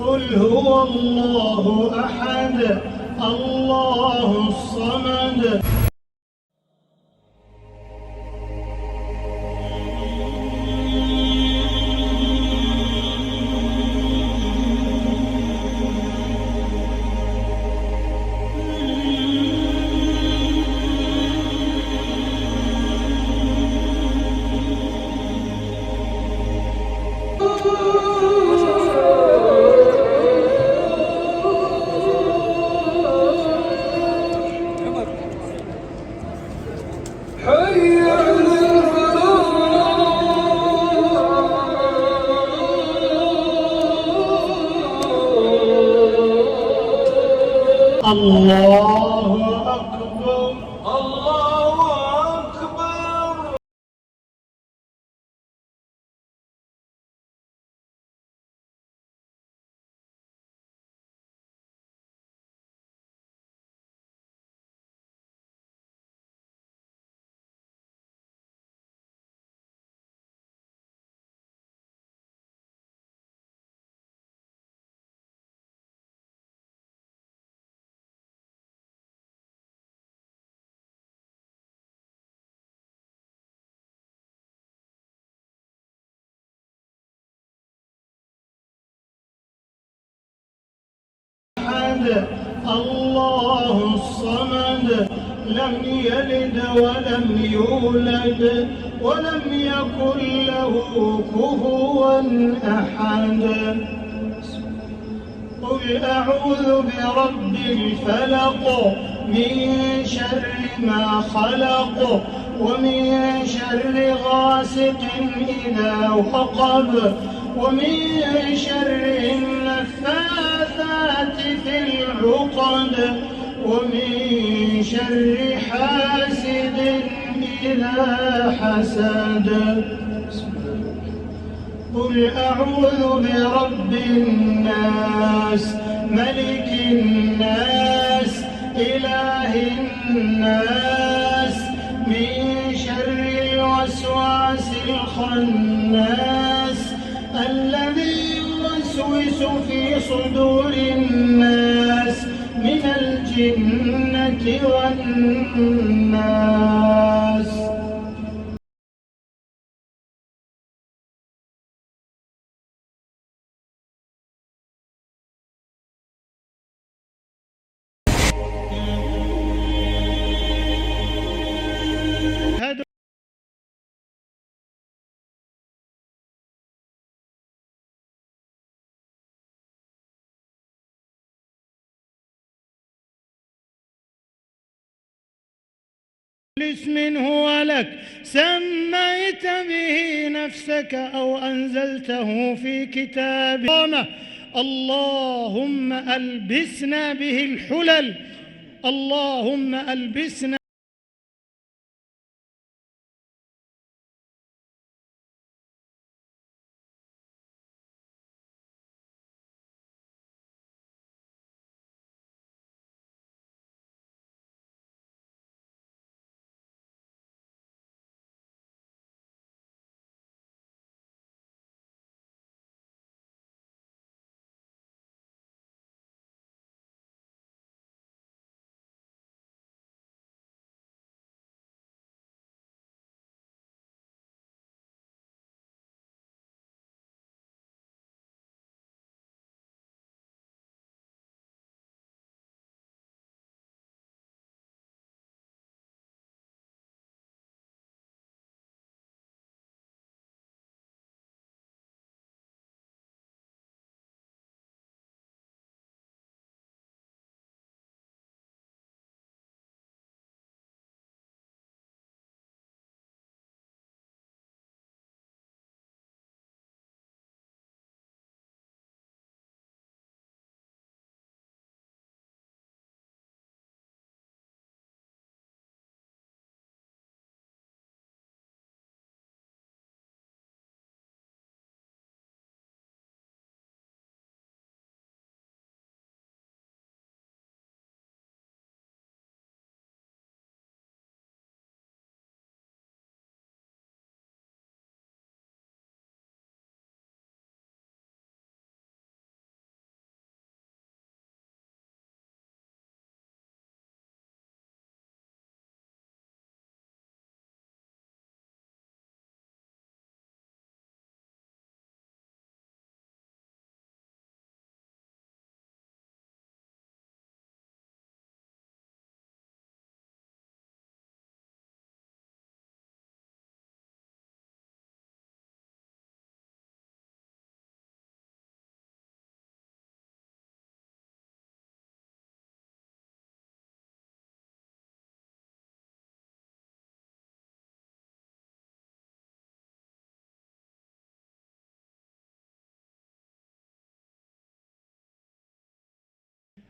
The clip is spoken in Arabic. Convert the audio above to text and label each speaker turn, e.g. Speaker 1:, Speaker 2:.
Speaker 1: قل هو الله أحد الله الصمد. الله أكبر الله أكبر. الله الصمد لم يلد ولم يولد ولم يكن له كفوا أحد. قل أعوذ برب الفلق من شر ما خلق ومن شر غاسق إذا وقب ومن شر النفاثات في العقد ومن شر حاسد إذا حسد. قل أعوذ برب الناس ملك الناس إله الناس من شر الوسواس الخناس الذي يوسوس في صدور الناس من الجنة والناس. اسم هو لك سميت به نفسك أو أنزلته في كتابك اللهم ألبسنا به الحلل اللهم ألبسنا